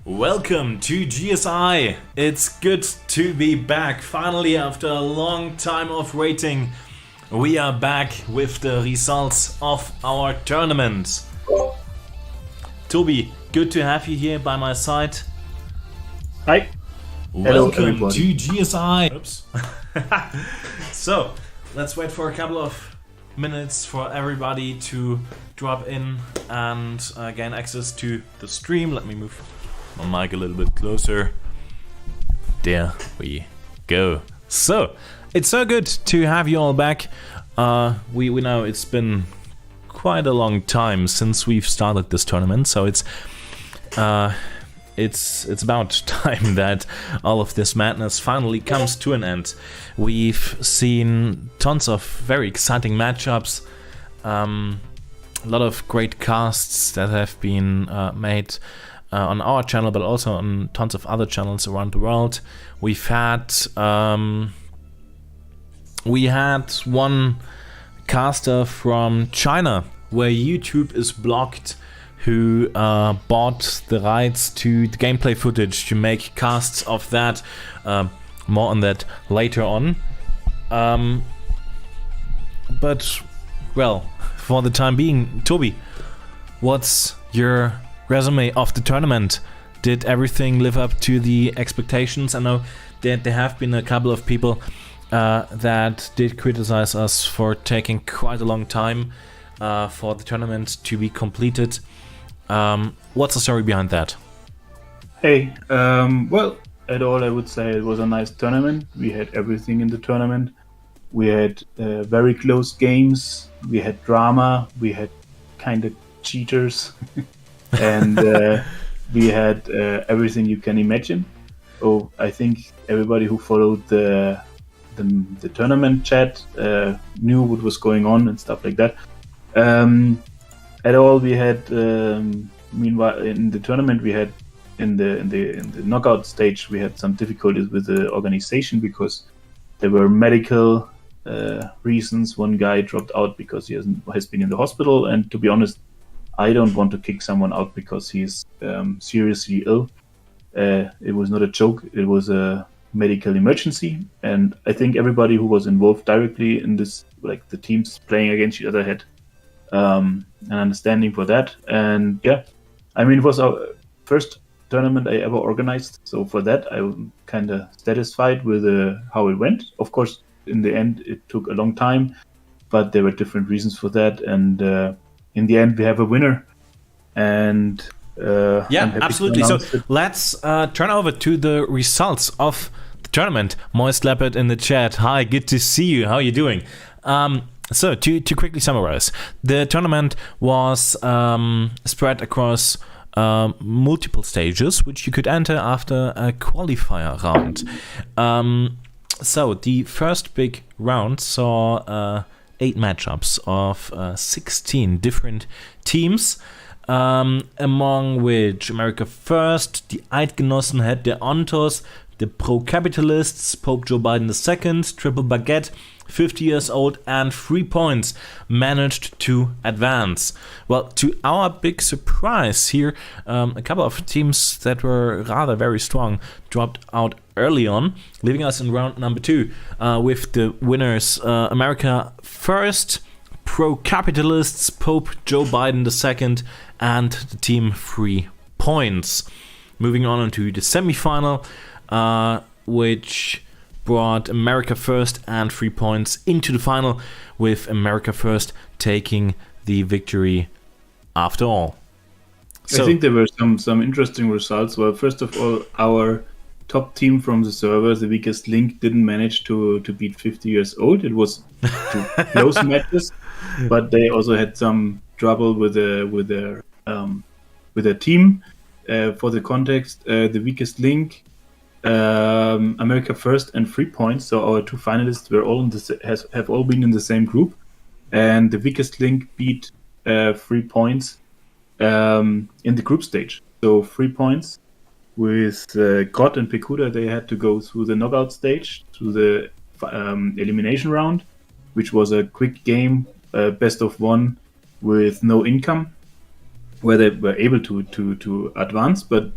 Welcome to GSI. It's good to be back. Finally, after a long time of waiting, we are back with the results of our tournament. Toby, good to have you here by my side. Hi. Welcome to GSI. Oops. So, let's wait for a couple of minutes for everybody to drop in and gain access to the stream. Let me move my mic a little bit closer. There we go. So, it's so good to have you all back. We know it's been quite a long time since we've started this tournament, so it's about time that all of this madness finally comes to an end. We've seen tons of very exciting matchups, a lot of great casts that have been made on our channel, but also on tons of other channels around the world. We had one caster from China where YouTube is blocked, who bought the rights to the gameplay footage to make casts of that. More on that later on. But, well, for the time being, Toby, what's your resume of the tournament? Did everything live up to the expectations? I know that there have been a couple of people that did criticize us for taking quite a long time for the tournament to be completed. What's the story behind that? Hey, well, at all I would say it was a nice tournament. We had everything in the tournament. We had very close games. We had drama. We had kind of cheaters. And we had everything you can imagine. Oh, I think everybody who followed the tournament chat knew what was going on and stuff like that. At all, we had meanwhile in the tournament we had in the knockout stage we had some difficulties with the organization because there were medical reasons. One guy dropped out because he has been in the hospital, and to be honest, I don't want to kick someone out because he's seriously ill. It was not a joke. It was a medical emergency, and I think everybody who was involved directly in this, like the teams playing against each other, had an understanding for that. And yeah, I mean, it was our first tournament I ever organized, so for that I'm kind of satisfied with how it went. Of course, in the end it took a long time, but there were different reasons for that, and in the end we have a winner. And yeah, absolutely. So let's turn over to the results of the tournament. Moist Leopard in the chat. Hi, good to see you. How are you doing? So to quickly summarize, the tournament was spread across multiple stages, which you could enter after a qualifier round. So the first big round saw 8 matchups of 16 different teams, among which America First, die Eidgenossen had der Ontos, the Pro-Capitalists, Pope Joe Biden II, Triple Baguette, 50 years old, and 3 points managed to advance. Well, to our big surprise here, a couple of teams that were rather very strong dropped out early on, leaving us in round number 2 with the winners America First, Pro-Capitalists, Pope Joe Biden II, and the team 3 points. Moving on into the semi-final, which brought America First and 3 points into the final, with America First taking the victory after all. So, I think there were some interesting results. Well, first of all, our top team from the server, the weakest link, didn't manage to beat 50 years old. It was 2 close matches, but they also had some trouble with their team. For the context, the weakest link, America First and 3 points. So our 2 finalists were all have all been in the same group, and the weakest link beat 3 points in the group stage. So 3 points with Grot and Pekuda. They had to go through the knockout stage, through the elimination round, which was a quick game, best of 1 with no income. where they were able to advance. But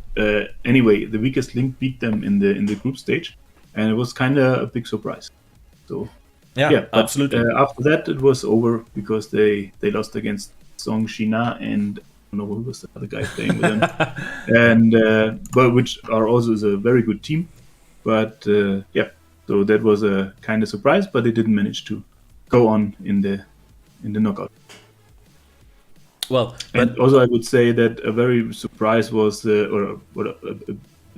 anyway, the weakest link beat them in the group stage, and it was kind of a big surprise. So yeah, absolutely. After that, it was over because they lost against Song Shina and I don't know who was the other guy playing with them, and but which are also is a very good team. But so that was a kind of surprise, but they didn't manage to go on in the knockout. Well, and also I would say that a very surprise was the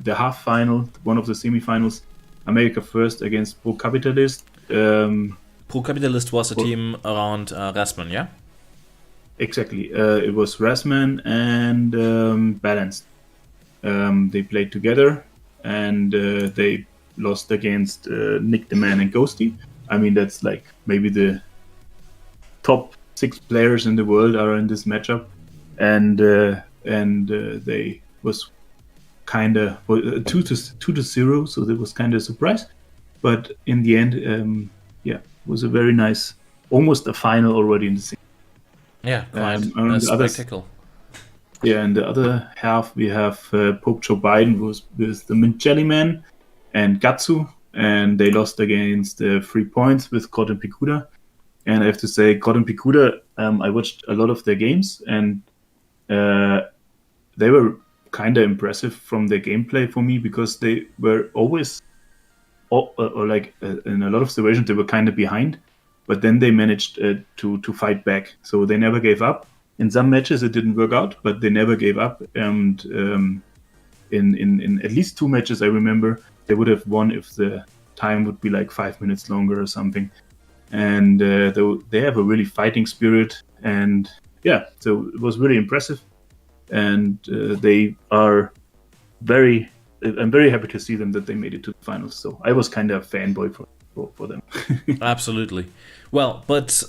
half final, one of the semifinals, America First against Pro Capitalist. Pro Capitalist was a team around Rasman, yeah? Exactly. It was Rasman and Balanced. They played together and they lost against Nick the Man and Ghosty. I mean, that's like maybe the top 6 players in the world are in this matchup, and they was kind of 2-0, so that was kind of a surprise. But in the end, it was a very nice, almost a final already in the scene. Yeah, quite a spectacle. In the other half, we have Pope Joe Biden with the Mint Jellyman and Gatsu, and they lost against 3 points with Cotton Picuda. And I have to say, Cotton Picuda, I watched a lot of their games, and they were kind of impressive from their gameplay for me, because they were always, in a lot of situations, they were kind of behind, but then they managed to fight back. So they never gave up. In some matches, it didn't work out, but they never gave up. And in at least 2 matches, I remember, they would have won if the time would be like 5 minutes longer or something. And they have a really fighting spirit, and so it was really impressive. And they are I'm very happy to see them, that they made it to the finals. So I was kind of a fanboy for them. Absolutely. Well, but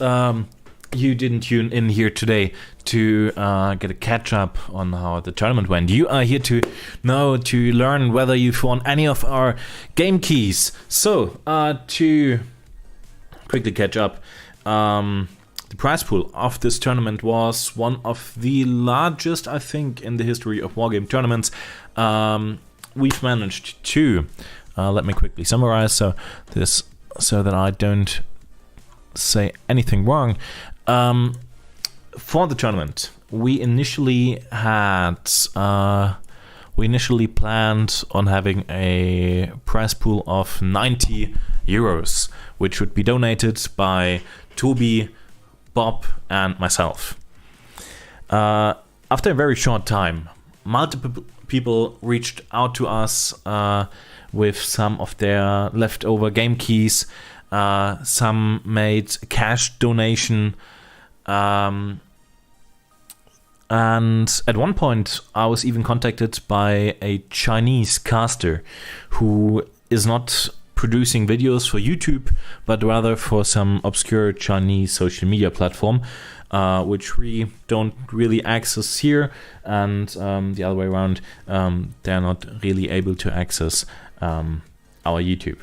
you didn't tune in here today to get a catch up on how the tournament went. You are here to learn whether you've won any of our game keys. So to quickly catch up, the prize pool of this tournament was one of the largest, I think, in the history of wargame tournaments. We've managed to let me quickly summarize so that I don't say anything wrong. For the tournament, we initially planned on having a prize pool of 90 euros, which would be donated by Toby, Bob, and myself. After a very short time, multiple people reached out to us with some of their leftover game keys. Some made a cash donation. And at one point, I was even contacted by a Chinese caster who is not producing videos for YouTube, but rather for some obscure Chinese social media platform, which we don't really access here, and the other way around, they're not really able to access our YouTube.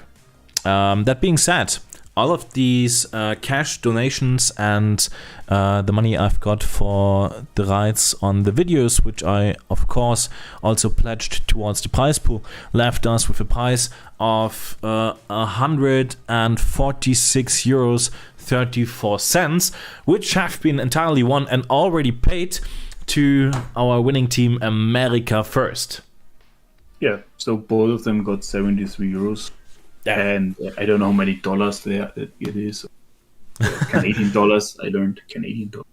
That being said, all of these cash donations and the money I've got for the rights on the videos, which I of course also pledged towards the prize pool, left us with a prize of 146 euros 34 cents, which have been entirely won and already paid to our winning team, America First. Yeah, so both of them got 73 euros. Yeah. And I don't know how many dollars there it is. Canadian dollars. I learned Canadian dollars.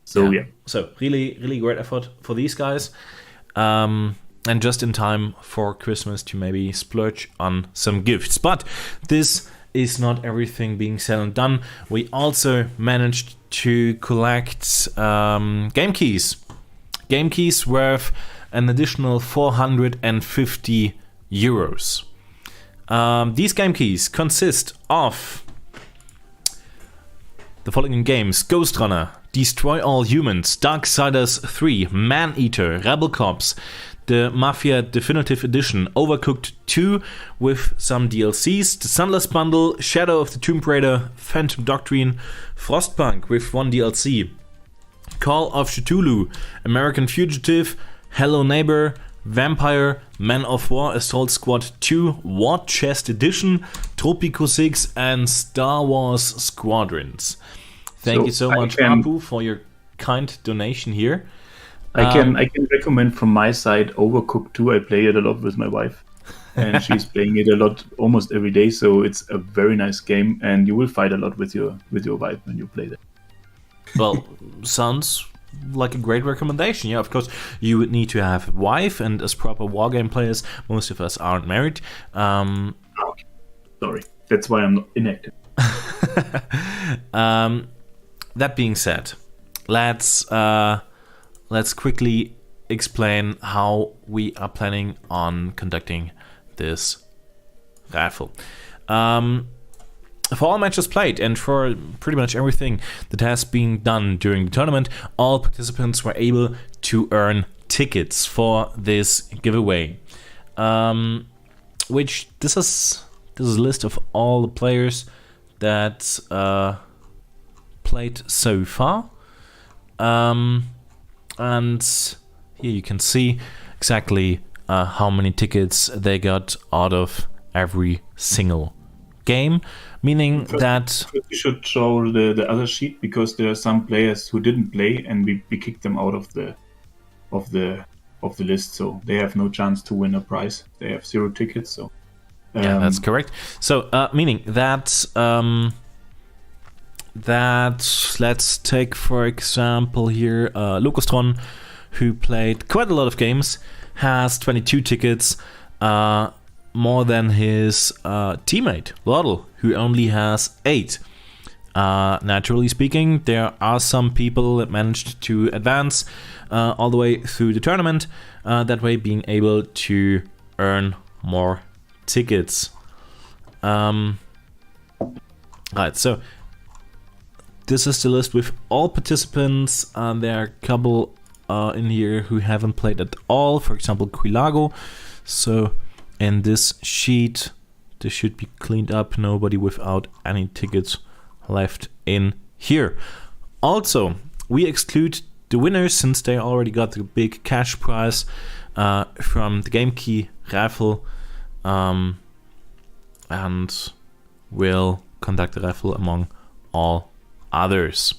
So yeah. So really, really great effort for these guys. And just in time for Christmas to maybe splurge on some gifts. But this is not everything being said and done. We also managed to collect game keys. Game keys worth an additional 450 euros. These game keys consist of the following games: Ghost Runner, Destroy All Humans, Darksiders 3, Man-Eater, Rebel Cops, the Mafia Definitive Edition, Overcooked 2 with some DLCs, the Sunless Bundle, Shadow of the Tomb Raider, Phantom Doctrine, Frostpunk with 1 DLC, Call of Cthulhu, American Fugitive, Hello Neighbor, Vampire, Man of War, Assault Squad 2, War Chest Edition, Tropico 6, and Star Wars Squadrons. Thank you so much, Apu, for your kind donation here. I can recommend from my side Overcooked 2. I play it a lot with my wife, and she's playing it a lot almost every day. So it's a very nice game, and you will fight a lot with your wife when you play that. Well, sounds like a great recommendation. Yeah, of course, you would need to have a wife, and as proper wargame players, most of us aren't married. Okay. Sorry, that's why I'm not inactive. That being said, let's quickly explain how we are planning on conducting this raffle. For all matches played and for pretty much everything that has been done during the tournament, all participants were able to earn tickets for this giveaway. Which this is a list of all the players that played so far. And here you can see exactly how many tickets they got out of every single game, meaning that we should show the other sheet, because there are some players who didn't play and we kicked them out of the list, so they have no chance to win a prize. They have 0 tickets. So yeah, that's correct. So meaning that let's take for example here Locustron, who played quite a lot of games, has 22 tickets, more than his teammate Laudel, who only has 8. Naturally speaking, there are some people that managed to advance all the way through the tournament, that way being able to earn more tickets. Right, so this is the list with all participants. There are a couple in here who haven't played at all, for example Quilago. So in this sheet, this should be cleaned up. Nobody without any tickets left in here. Also, we exclude the winners since they already got the big cash prize from the Game Key raffle, and will conduct the raffle among all others.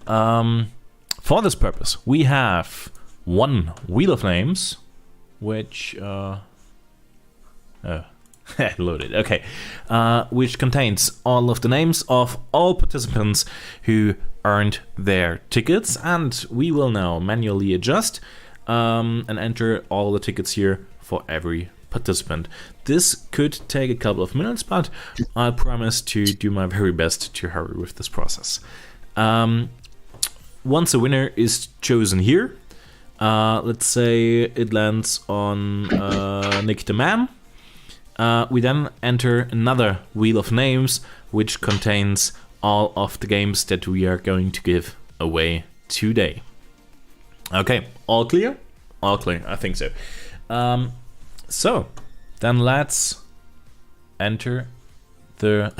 For this purpose, we have one wheel of names, which loaded. Okay, which contains all of the names of all participants who earned their tickets, and we will now manually adjust and enter all the tickets here for every participant. This could take a couple of minutes, but I promise to do my very best to hurry with this process. Once a winner is chosen here, let's say it lands on Nick the Man. We then enter another wheel of names, which contains all of the games that we are going to give away today. Okay, all clear? All clear, I think so. So, then let's enter the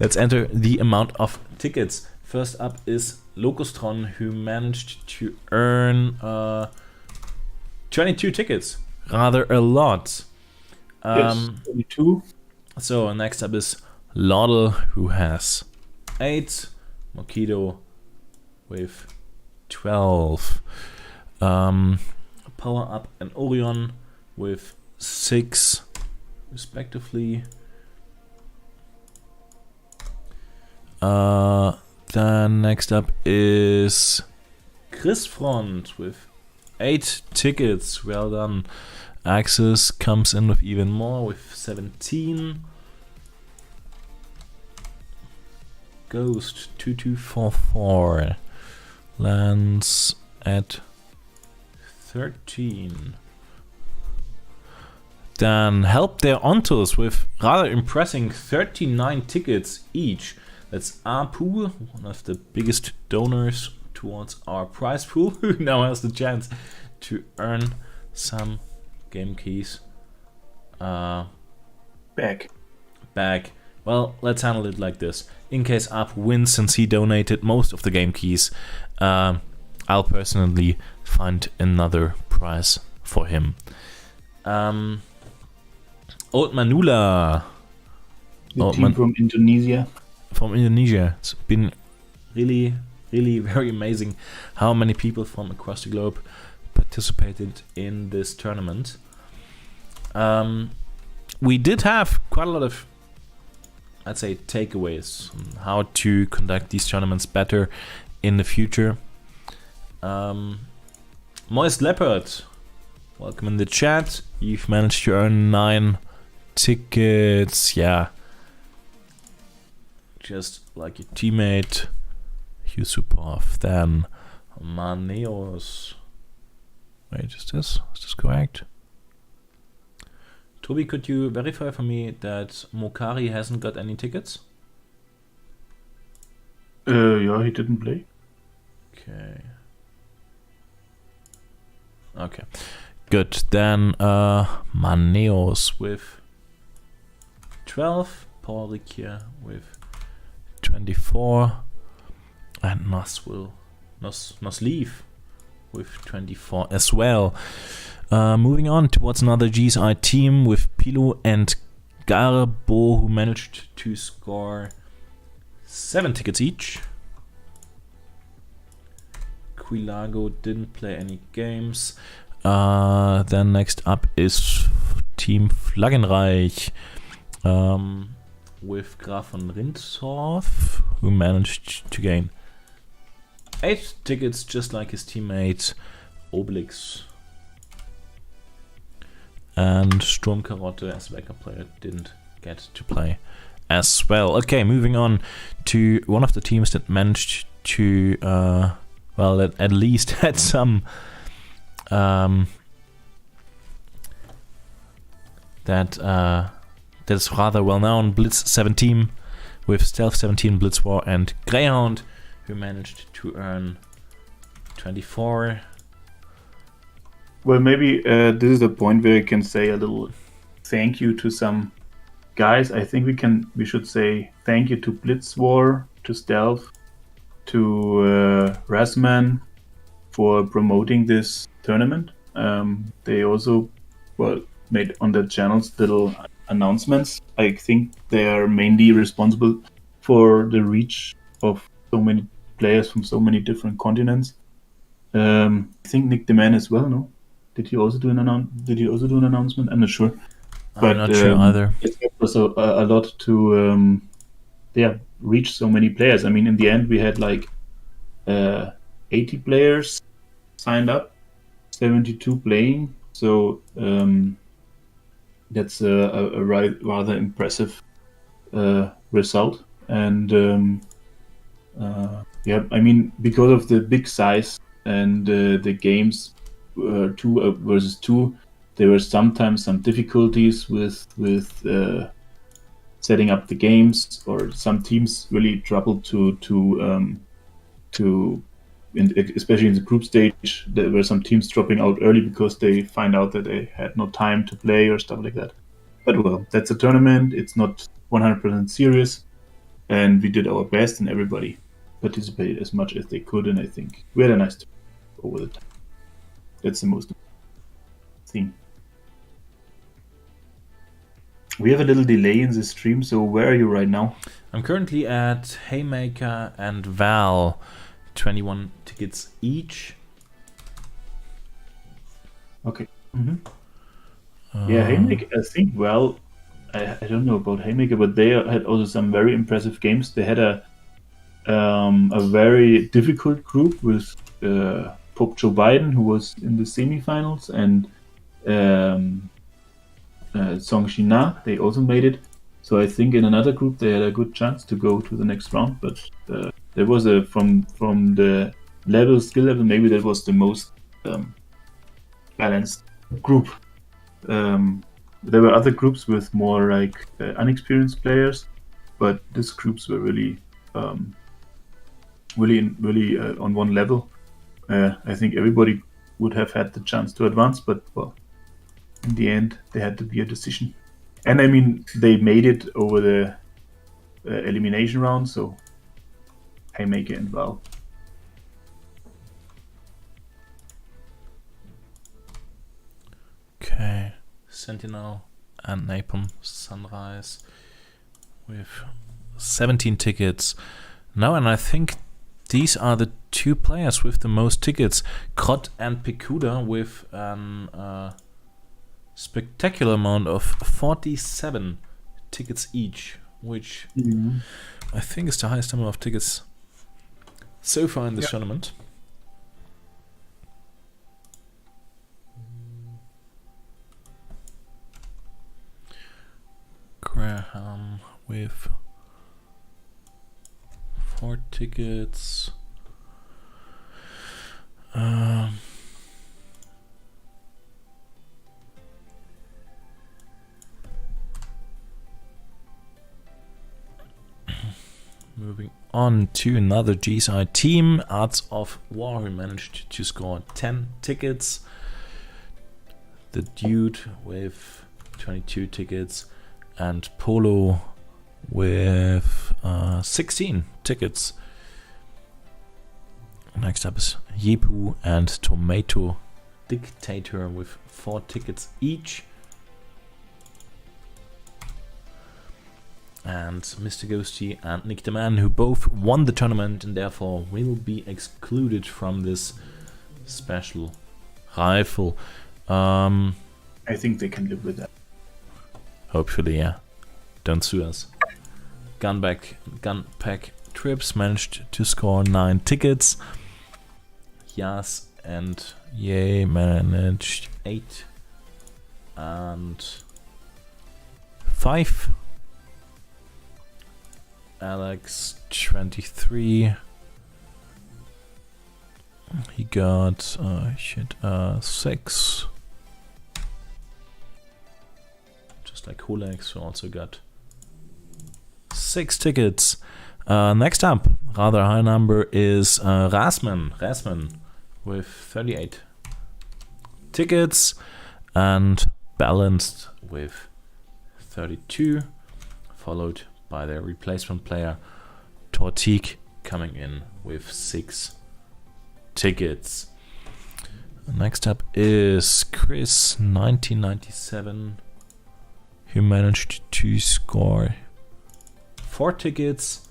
let's enter the amount of tickets. First up is Locustron, who managed to earn 22 tickets, rather a lot. Yes, 22. So next up is Laudel, who has 8, Mokido with 12, Power Up and Orion with 6 respectively. Then next up is Chris Front with 8 tickets. Well done. Axis comes in with even more, with 17. Ghost 2244 lands at 13. Then Help Their Ontos with rather impressive 39 tickets each. That's Apu, one of the biggest donors towards our prize pool, who now has the chance to earn some game keys. Back Well, let's handle it like this. In case Up wins, since he donated most of the game keys, I'll personally find another prize for him. Old Manula. The team from Indonesia. From Indonesia. It's been really, really very amazing how many people from across the globe participated in this tournament. We did have quite a lot of, I'd say, takeaways on how to conduct these tournaments better in the future. Moist Leopard, welcome in the chat. You've managed to earn 9 tickets. Yeah, just like your teammate Yusupov. Then Maneos. Wait, is this correct? Toby, could you verify for me that Mokari hasn't got any tickets? Yeah, he didn't play. Okay. Good. Then Maneos with 12, Paul Rikier with 24, and Nosleaf with 24 as well. Moving on towards another GSI team with Pilo and Garbo, who managed to score 7 tickets each. Quilago didn't play any games. Then next up is Team Flaggenreich with Graf von Rindshoff, who managed to gain 8 tickets, just like his teammate Obelix. And Sturmkarotte, as backup player, didn't get to play as well. Okay, moving on to one of the teams that managed to, at least had some that is rather well known. Blitz 17 with Stealth 17, Blitz War, and Greyhound, who managed to earn 24. Well, maybe this is the point where you can say a little thank you to some guys. I think we should say thank you to Blitz War, to Stealth, to Rasman for promoting this tournament. They also made on their channels little announcements. I think they are mainly responsible for the reach of so many players from so many different continents. I think Nick the Man as well, no? Did he also do an announcement? I'm not sure. I'm not sure either. It also a lot to reach so many players. I mean, in the end, we had like 80 players signed up, 72 playing. So that's a rather impressive result. And I mean, because of the big size and the games 2 versus 2, there were sometimes some difficulties with setting up the games, or some teams really struggled especially in the group stage. There were some teams dropping out early because they find out that they had no time to play or stuff like that. But well, that's a tournament. It's not 100% serious, and we did our best, and everybody participated as much as they could, and I think we had a nice time over the time. That's the most important thing. We have a little delay in the stream, so where are you right now? I'm currently at Haymaker and Val, 21 tickets each. Okay. Mm-hmm. Yeah, Haymaker, I think, I don't know about Haymaker, but they had also some very impressive games. They had a very difficult group with Pope Joe Biden, who was in the semifinals, and Song Shina. They also made it. So I think in another group they had a good chance to go to the next round. But there was from the skill level, maybe that was the most balanced group. There were other groups with more like unexperienced players, but these groups were really on one level. I think everybody would have had the chance to advance, but well, in the end, there had to be a decision. And I mean, they made it over elimination round, so Haymaker and Val. Okay, Sentinel and Napalm Sunrise with 17 tickets. No, and I think these are the two players with the most tickets. Krot and Pekuda with a spectacular amount of 47 tickets each, which I think is the highest number of tickets so far in this tournament. Graham with 4 tickets. Moving on to another GSI team, Arts of War, who managed to score 10 tickets. The Dude with 22 tickets, and Polo with 16 tickets. Next up is Yepu and Tomato Dictator with 4 tickets each. And Mr. Ghosty and Nick the Man, who both won the tournament and therefore will be excluded from this special Raffle. I think they can live with that. Hopefully, yeah. Don't sue us. Gunpack Trips managed to score 9 tickets. Yas and Yay managed 8 and 5. Alex 23. He got 6. Just like Hulex, who also got 6 tickets. Next up, rather high number is Rasman with 38 tickets, and Balanced with 32, followed by their replacement player Tortique coming in with 6 tickets. Next up is Chris 1997, who managed to score 4 tickets.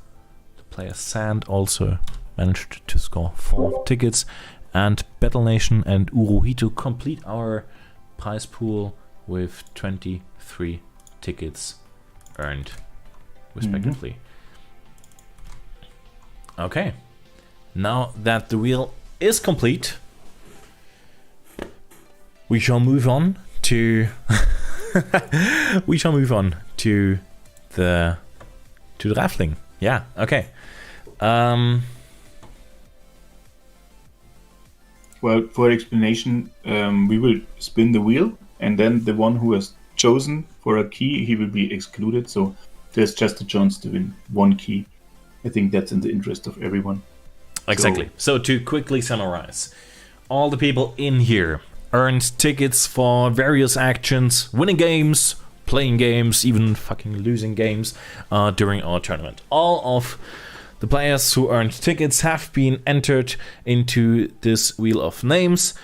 The player Sand also managed to score 4 tickets, and Battle Nation and Uruhito complete our prize pool with 23 tickets earned respectively. Okay, now that the wheel is complete, we shall move on to the raffling. Yeah, okay. Well, for explanation, we will spin the wheel, and then the one who has chosen for a key, he will be excluded. So there's just a chance to win 1 key. I think that's in the interest of everyone. Exactly. So to quickly summarize, all the people in here earned tickets for various actions, winning games, playing games, even fucking losing games during our tournament. All of the players who earned tickets have been entered into this wheel of names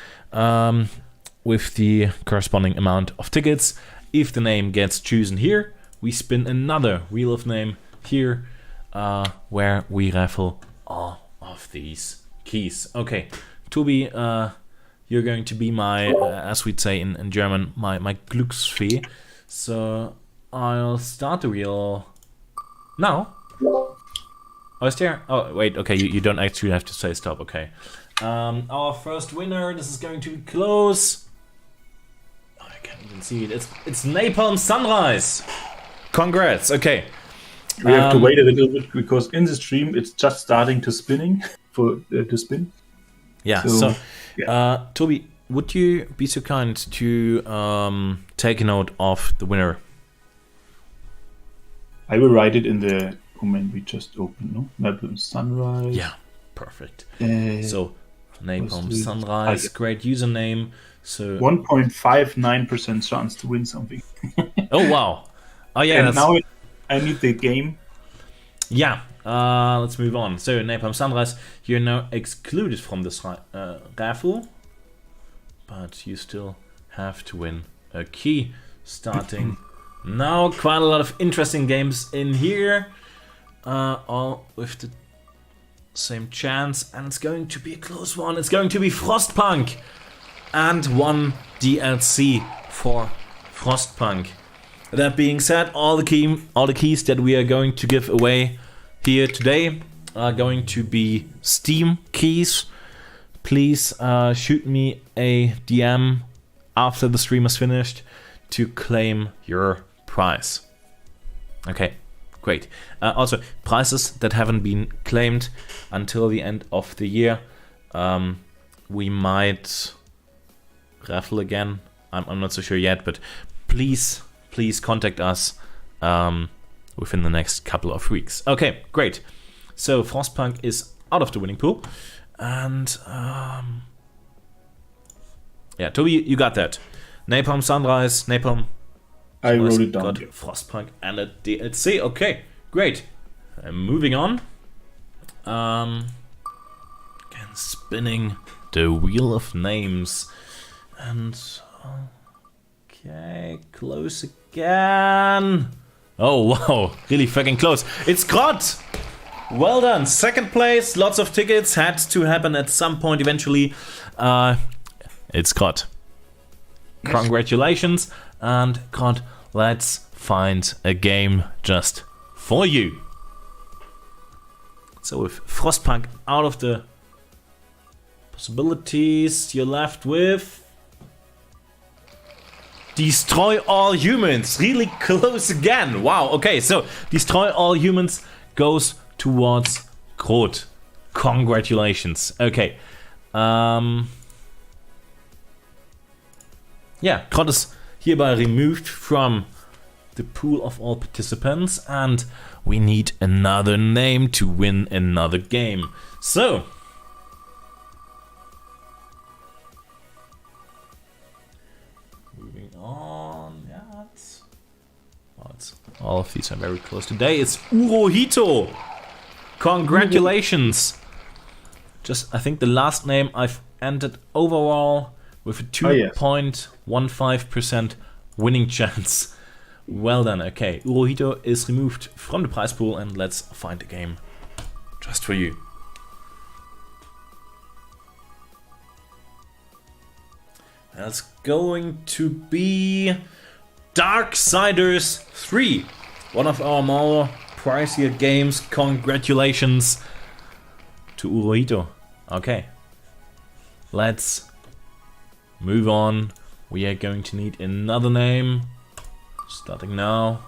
with the corresponding amount of tickets. If the name gets chosen here, we spin another wheel of name here where we raffle all of these keys. Okay, Tobi, you're going to be my, as we'd say in German, my Glücksfee. So I'll start the wheel now. Oh, is there? Oh, wait, okay, you don't actually have to say stop, okay. Our first winner, this is going to be close. Oh, I can't even see it. It's Napalm Sunrise. Congrats, okay. We have to wait a little bit because in the stream it's just starting to spinning to spin. Yeah, so Tobi, would you be so kind to take a note of the winner? I will write it in the comment we just opened, no? Napalm Sunrise. Yeah, perfect. So, Napalm Sunrise, great username. So 1.59% chance to win something. Oh, wow. Oh, yeah. And now I need the game Yeah, let's move on. So, Napalm Sunrise, you're now excluded from this raffle, but you still have to win a key. Starting now, quite a lot of interesting games in here, all with the same chance, and it's going to be a close one. It's going to be Frostpunk and one DLC for Frostpunk. That being said, all the keys that we are going to give away here today are going to be Steam keys. Please shoot me a DM after the stream is finished to claim your prize. Okay, great. Also, prizes that haven't been claimed until the end of the year, we might raffle again. I'm not so sure yet, but please contact us within the next couple of weeks. Okay, great. So Frostpunk is out of the winning pool, and yeah, Toby, you got that. Napalm Sunrise, Napalm. I wrote it down. Got Frostpunk and a DLC. Okay, great. Moving on. Again, spinning the wheel of names, and okay, close again. Oh wow, really fucking close. It's Grot. Well done. Second place. Lots of tickets. Had to happen at some point eventually. It's Grot. Congratulations. And Grot, let's find a game just for you. So with Frostpunk out of the possibilities, you're left with Destroy All Humans. Really close again. Wow, okay, so Destroy All Humans goes towards Grot. Congratulations. Okay. Yeah, Grot is hereby removed from the pool of all participants, and we need another name to win another game. So, moving on. Yeah, all of these are very close today. It's Urohito. Congratulations. Just, I think the last name I've entered overall with a 2.15% winning chance. Well done. Okay, Urohito is removed from the prize pool, and let's find a game just for you. That's going to be Darksiders 3, one of our more pricier games. Congratulations to Urohito. Okay, let's move on. We are going to need another name. Starting now.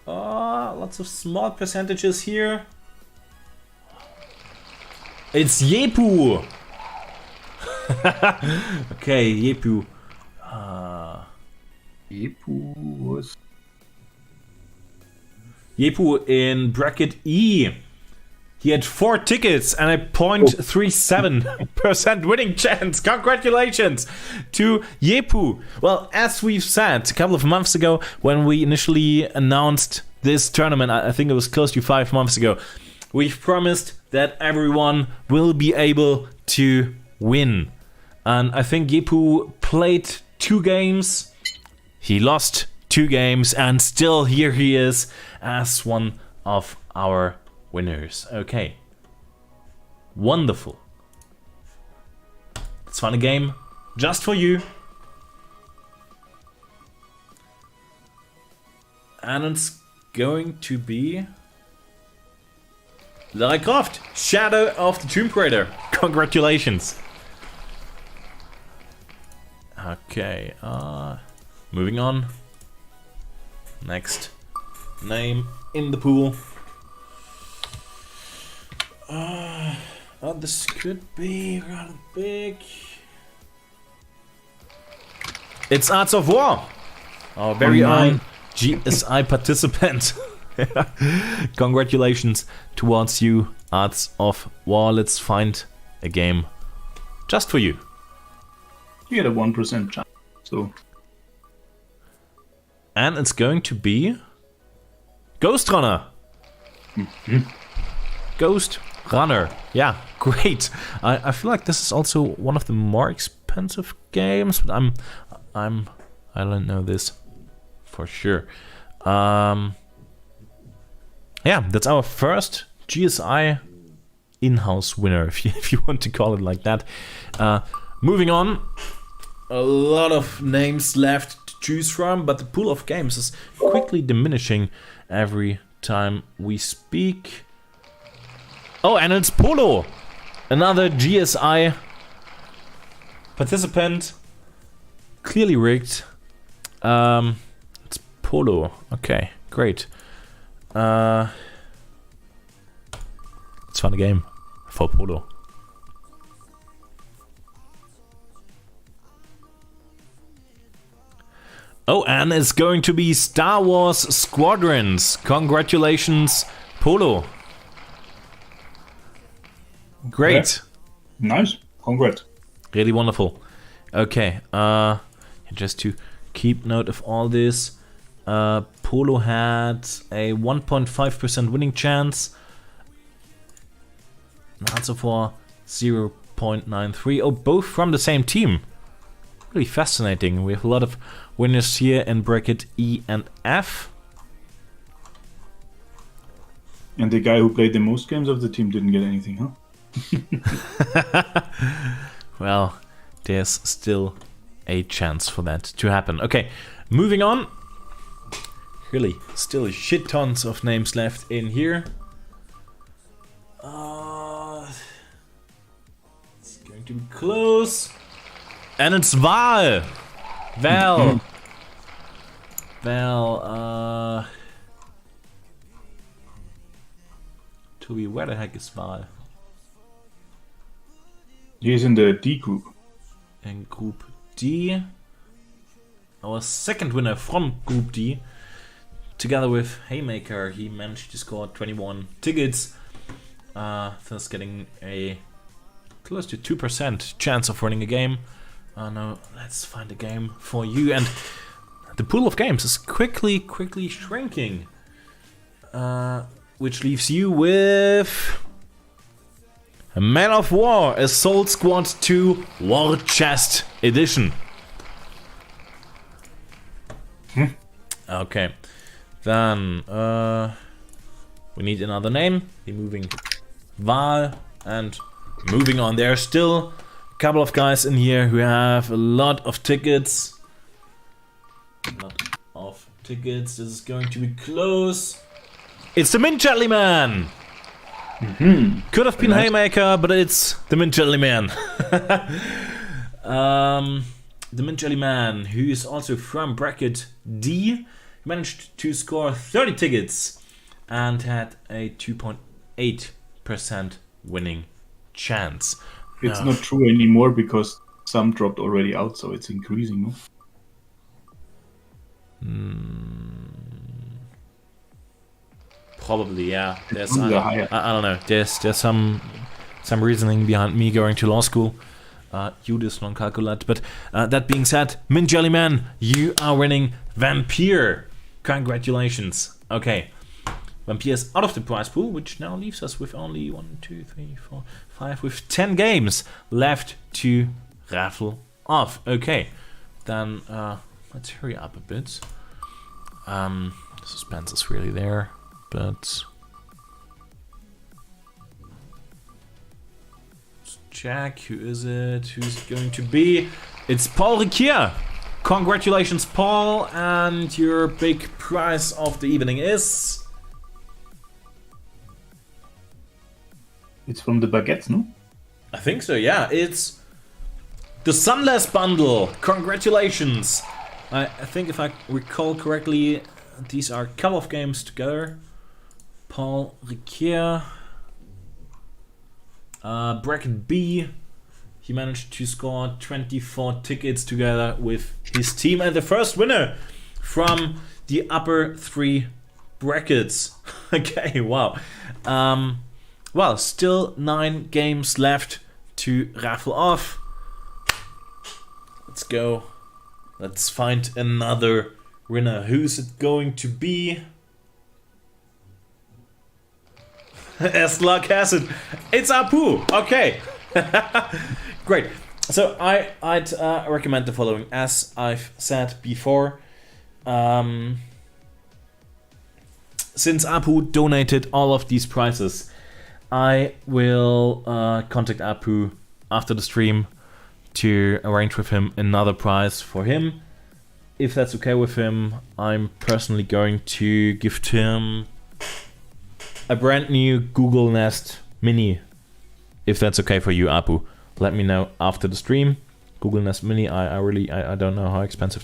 Lots of small percentages here. It's Yepu. Okay, Yepu. Yepu in bracket E. He had 4 tickets and a 0.37% winning chance. Congratulations to Yepu. Well, as we've said a couple of months ago when we initially announced this tournament, I think it was close to 5 months ago, we've promised that everyone will be able to win. And I think Yepu played 2 games. He lost 2 games, and still here he is as one of our winners. Okay. Wonderful. Let's find a game just for you. And it's going to be Lara Croft, Shadow of the Tomb Raider. Congratulations. Okay, moving on. Next name in the pool. This could be rather big. It's Arts of War, our very own GSI participant. Congratulations towards you, Arts of War. Let's find a game just for you. You get a 1% chance. So, And it's going to be Ghost Runner. Ghost Runner. Yeah, great. I feel like this is also one of the more expensive games, but I don't know this for sure. Yeah, that's our first GSI in-house winner, if you want to call it like that. Moving on, a lot of names left to choose from, but the pool of games is quickly diminishing every time we speak. Oh, and it's Polo, another GSI participant, clearly rigged. It's Polo. Okay, great. Let's find a game for Polo. Oh, and it's going to be Star Wars Squadrons. Congratulations, Polo. Great. Yeah. Nice. Congrats. Really wonderful. Okay, just to keep note of all this, Polo had a 1.5% winning chance. Also for 0.93. Oh, both from the same team. Really fascinating. We have a lot of winners here in bracket E and F. And the guy who played the most games of the team didn't get anything, huh? Well, there's still a chance for that to happen. Okay, moving on. Really, still shit tons of names left in here. It's going to be close. And it's Val. Toby, where the heck is Val? He's in the D group. In Group D. Our second winner from Group D. Together with Haymaker, he managed to score 21 tickets. Thus getting a close to 2% chance of winning a game. Now let's find a game for you. And the pool of games is quickly shrinking. Which leaves you with a Man of War, Assault Squad 2 War Chest Edition. Okay, then we need another name. Removing Val and moving on. There are still a couple of guys in here who have a lot of tickets. This is going to be close. It's the Mint Jelly Man. Could have been Haymaker, but it's the Mint Jelly Man. The Mint Jelly Man, who is also from bracket D, managed to score 30 tickets and had a 2.8% winning chance. It's not true anymore because some dropped already out, so it's increasing. No? Probably, yeah. There's I don't know. There's some reasoning behind me going to law school. Judas non calculat. But that being said, Mint Jelly Man, you are winning Vampire. Congratulations. Okay. Vampire is out of the prize pool, which now leaves us with only 1, 2, 3, 4, 5, with 10 games left to raffle off. Okay. Then let's hurry up a bit. The suspense is really there. But let's check. Who is it? Who's it going to be? It's Paul Riquier. Congratulations, Paul. And your big prize of the evening is... It's from the baguettes, no? I think so, yeah. It's the Sunless Bundle. Congratulations. I think if I recall correctly, these are a couple of games together. Paul Riquier. Bracket B. He managed to score 24 tickets together with his team. And the first winner from the upper 3 brackets. Okay, wow. Well, still 9 games left to raffle off. Let's go. Let's find another winner. Who's it going to be? As luck has it, it's Apu. Okay, great. So I'd recommend the following. As I've said before, since Apu donated all of these prizes, I will contact Apu after the stream to arrange with him another prize for him. If that's okay with him, I'm personally going to gift him a brand new Google Nest Mini. If that's okay for you, Apu, let me know after the stream. Google Nest Mini, I don't know how expensive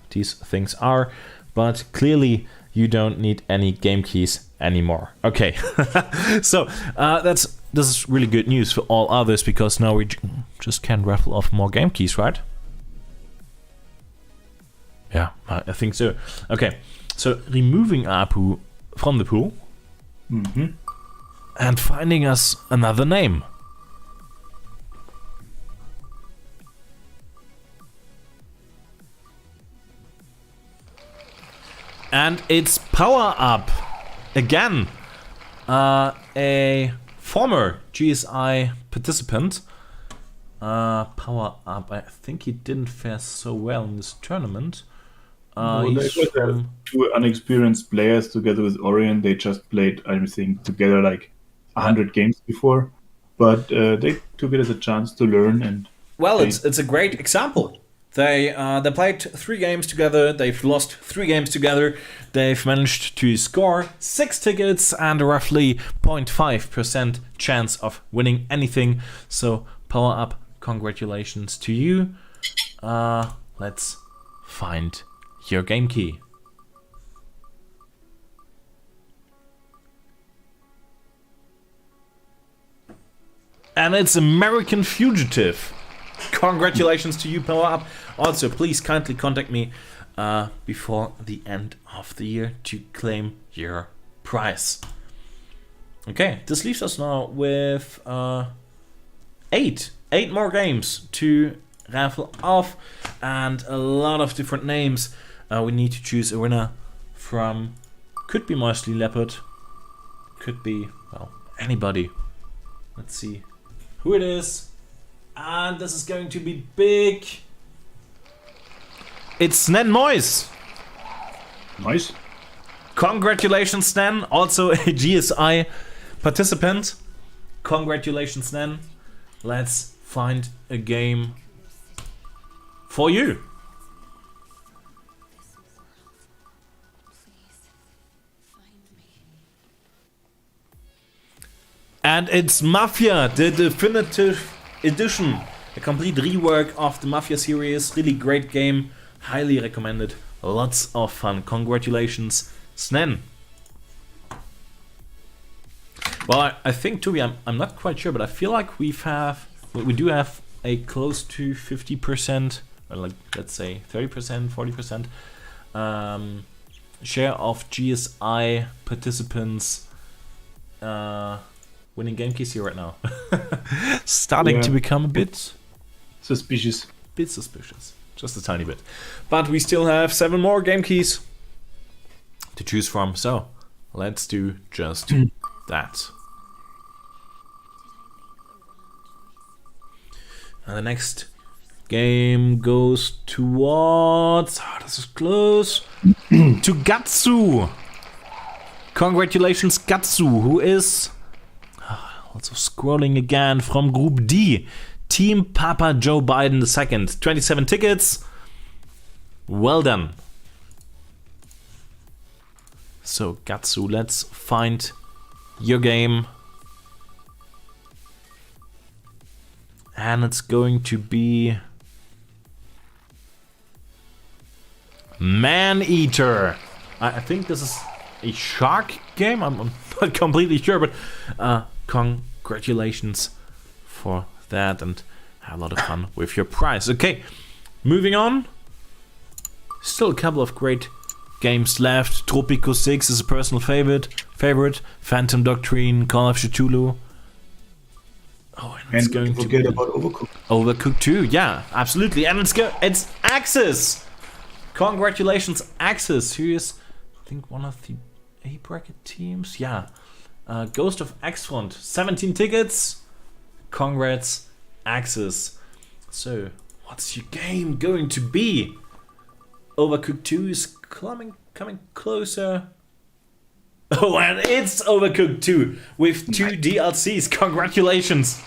these things are, but clearly you don't need any game keys anymore. Okay, so this is really good news for all others, because now we just can't raffle off more game keys, right? Yeah, I think so. Okay, so removing Apu from the pool and finding us another name. And it's Power Up again, a former GSI participant. Power Up, I think he didn't fare so well in this tournament. Two unexperienced players together with Orion. They just played, I think, together like 100 games before, but they took it as a chance to learn. And it's a great example. They played 3 games together. They've lost 3 games together. They've managed to score 6 tickets and a roughly 0.5% chance of winning anything. So Power Up, congratulations to you. Let's find your game key. And it's American Fugitive. Congratulations to you, Power Up. Also, please kindly contact me before the end of the year to claim your prize. Okay, this leaves us now with 8 more games to raffle off, and a lot of different names. We need to choose a winner from, could be mostly Leopard, could be, well, anybody. Let's see who it is. And this is going to be big. It's Snen Mois. Nice. Congratulations, Snen. Also a GSI participant. Congratulations, Snen. Let's find a game for you. And it's Mafia, the definitive edition. A complete rework of the Mafia series. Really great game. Highly recommended. Lots of fun. Congratulations, Snen. Well, I think, Toby, I'm not quite sure, but I feel like we do have a close to 50%, or like, let's say 30%, 40% share of GSI participants winning game keys here right now. Starting to become a bit suspicious. Just a tiny bit. But we still have 7 more game keys to choose from. So let's do just that. And the next game goes towards, this is close, to Gatsu. Congratulations, Gatsu, who is also scrolling again from Group D. Team Papa Joe Biden II. 27 tickets. Well done. So, Gatsu, let's find your game. And it's going to be Man-Eater. I think this is a shark game. I'm not completely sure, but congratulations for that, and have a lot of fun with your prize. Okay, moving on. Still a couple of great games left. Tropico 6 is a personal favorite. Phantom Doctrine, Call of Cthulhu. Oh, and it's going to be about Overcooked. Overcooked 2, yeah, absolutely. And it's Axis. Congratulations, Axis, who is, I think, one of the A bracket teams. Yeah. Ghost of X-Front, 17 tickets. Congrats, Axis. So, what's your game going to be? Overcooked 2 is coming closer. Oh, and it's Overcooked 2 with 2 DLCs. Congratulations.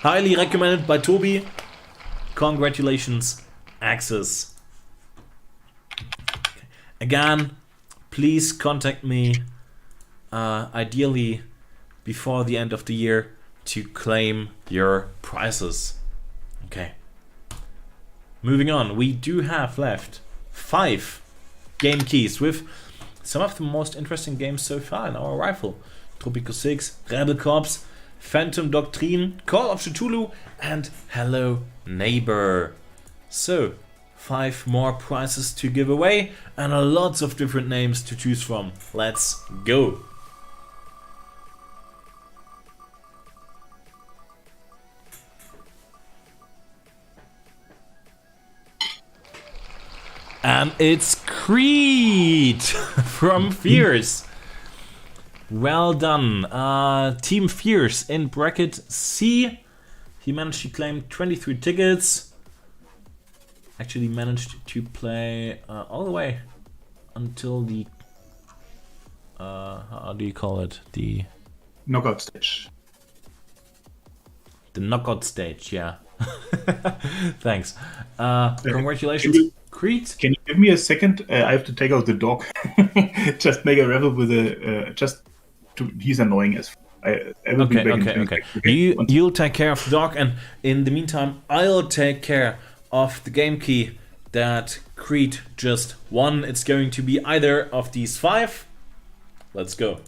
Highly recommended by Toby. Congratulations, Axis. Again, please contact me, ideally before the end of the year, to claim your prizes. Okay. Moving on, we do have left 5 game keys with some of the most interesting games so far in our Raffle. Tropico 6, Rebel Corps, Phantom Doctrine, Call of Cthulhu, and Hello Neighbor. So, 5 more prizes to give away and lots of different names to choose from. Let's go! And it's Creed from Fierce. Well done. Team Fierce in bracket C. He managed to claim 23 tickets. Actually managed to play all the way until the how do you call it? The knockout stage. The knockout stage, yeah. Thanks. Congratulations, Creed. Can you give me a second? I have to take out the dog. Just make a Raffle with a he's annoying as. I will be back in 20 seconds. You'll take care of the dog, and in the meantime, I'll take care of the game key that Creed just won. It's going to be either of these 5. Let's go.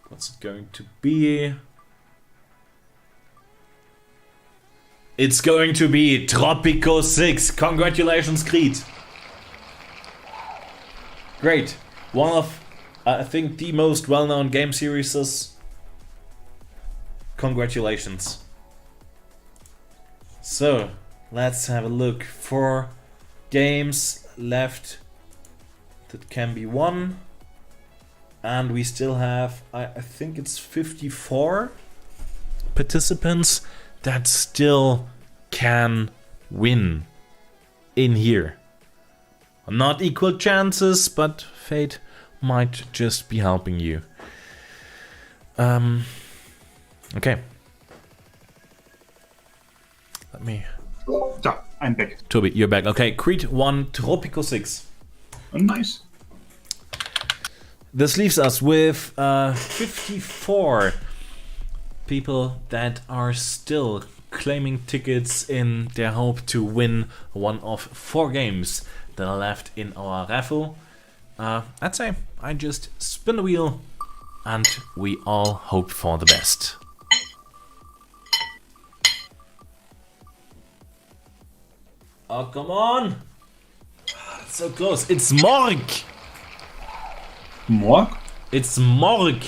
What's it going to be? It's going to be Tropico 6. Congratulations, Creed. Great. One of, I think, the most well-known game series. Congratulations. So, let's have a look for games left that can be won. And we still have, I think it's 54 participants that still can win in here. Not equal chances, but fate might just be helping you. Okay. Let me... So, I'm back. Toby, you're back. Okay, Creed 1, Tropico 6. Oh, nice. This leaves us with 54 people that are still claiming tickets in their hope to win one of 4 games that are left in our raffle. I'd say I just spin the wheel and we all hope for the best. Oh, come on! It's so close. It's Morg! Morg? It's Morg!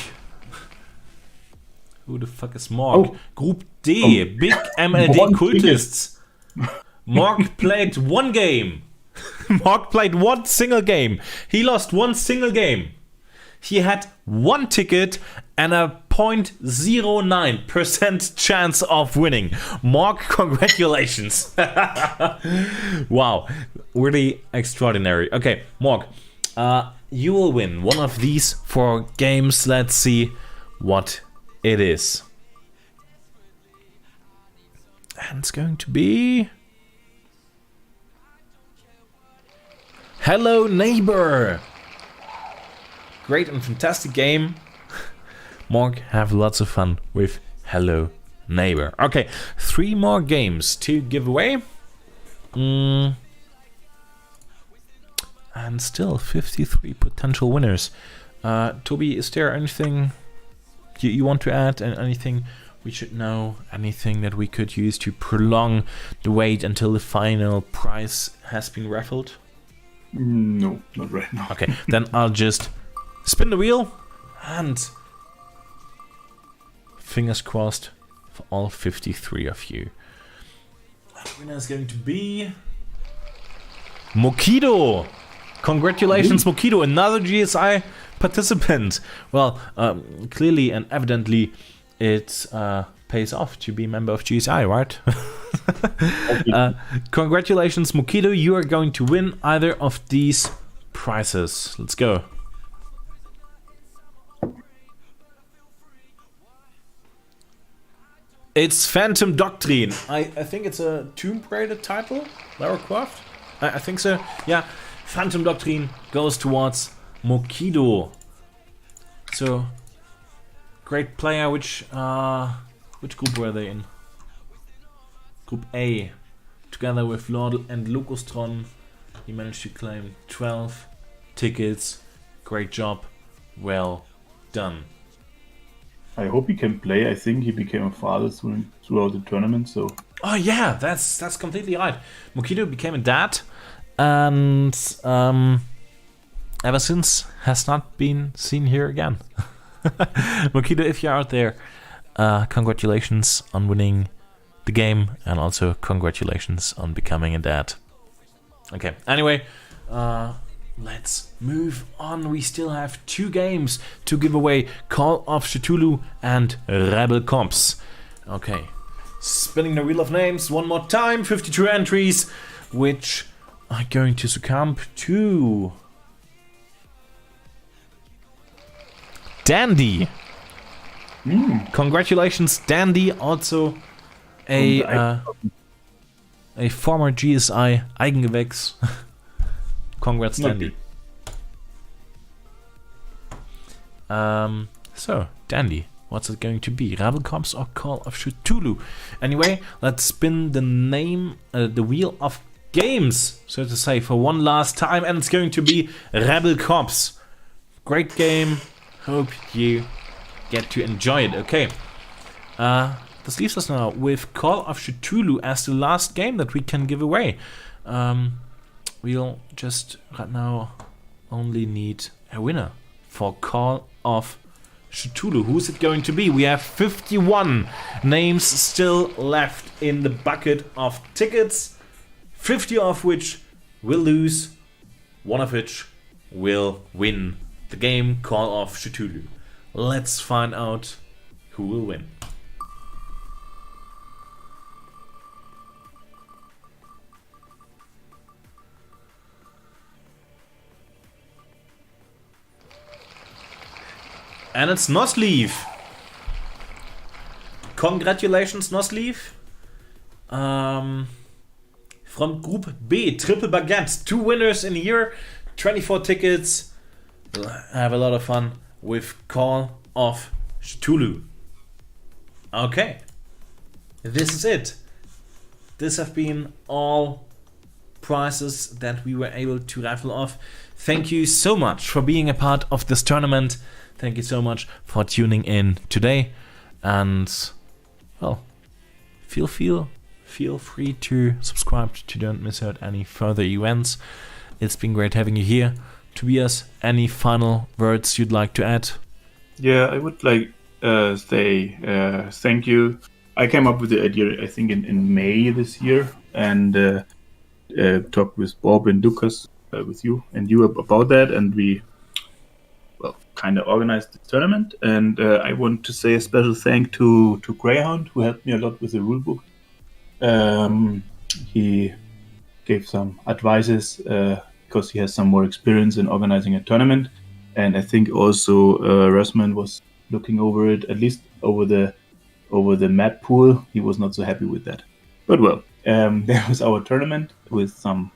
Who the fuck is Morg? Oh. Group D, big MLD cultists. Morg played 1 game. Morg played 1 single game. He lost 1 single game. He had 1 ticket and a 0.09% chance of winning. Morg, congratulations. Wow, really extraordinary. Okay, Morg, you will win one of these 4 games. Let's see what it is. And it's going to be... Hello Neighbor! Great and fantastic game. Morg, have lots of fun with Hello Neighbor. Okay, 3 more games to give away. And still 53 potential winners. Toby, is there anything you want to add? And anything we should know? Anything that we could use to prolong the wait until the final prize has been raffled? No, not right now. Okay, then I'll just spin the wheel and fingers crossed for all 53 of you. The winner is going to be Mokido. Congratulations, Mokido, another GSI participant. Well, clearly and evidently, it pays off to be a member of GSI, right? Congratulations, Mokido. You are going to win either of these prizes. Let's go. It's Phantom Doctrine. I think it's a Tomb Raider title, Lara Croft. I think so. Yeah, Phantom Doctrine goes towards Mokido. So, great player. Which group were they in? Group A. Together with Lord and Lucastron, he managed to claim 12 tickets. Great job. Well done. I hope he can play. I think he became a father throughout the tournament. So. Oh yeah, that's completely right. Mokido became a dad, and ever since has not been seen here again. Mokido, if you're out there, congratulations on winning the game, and also congratulations on becoming a dad. Okay. Anyway, let's move on. We still have 2 games to give away: Call of Cthulhu and Rebel Comps. Okay, spinning the wheel of names one more time. 52 entries, which are going to succumb to Dandy. Congratulations, Dandy. Also a former GSI Eigengewächs. Congrats, Dandy. So, Dandy, what's it going to be? Rebel Comps or Call of Cthulhu? Anyway, let's spin the wheel of games, so to say, for one last time, and it's going to be Rebel Comps. Great game. Hope you get to enjoy it. Okay. This leaves us now with Call of Cthulhu as the last game that we can give away. We'll just right now only need a winner for Call of Cthulhu. Who's it going to be? We have 51 names still left in the bucket of tickets, 50 of which will lose, one of which will win the game Call of Cthulhu. Let's find out who will win. And it's Nosleaf. Congratulations, Nosleaf. From Group B, Triple Baguette. 2 winners in here, 24 tickets. Have a lot of fun with Call of Cthulhu. Okay. This is it. This have been all prizes that we were able to raffle off. Thank you so much for being a part of this tournament. Thank you so much for tuning in today, and well, feel free to subscribe to don't miss out any further events. It's been great having you here. Tobias, any final words you'd like to add? Yeah, I would like say thank you. I came up with the idea, I think, in May this year, and talked with Bob and Lucas, with you and you about that, and we kind of organized the tournament. And I want to say a special thank to Greyhound, who helped me a lot with the rulebook. He gave some advices because he has some more experience in organizing a tournament, and I think also Rasman was looking over it, at least over the map pool. He was not so happy with that, but well, there was our tournament with some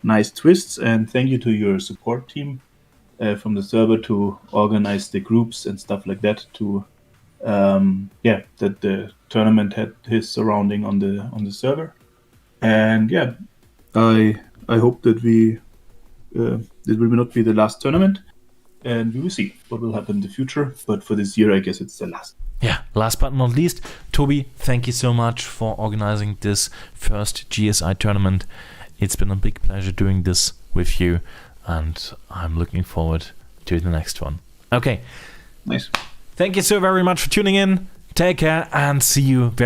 nice twists, and thank you to your support team from the server to organize the groups and stuff like that, to that the tournament had his surrounding on the server. And yeah, I hope that it will not be the last tournament, and we will see what will happen in the future, but for this year I guess it's the last. Yeah, last but not least, Toby, thank you so much for organizing this first GSI tournament. It's been a big pleasure doing this with you, and I'm looking forward to the next one. Okay. Nice. Thank you so very much for tuning in. Take care and see you very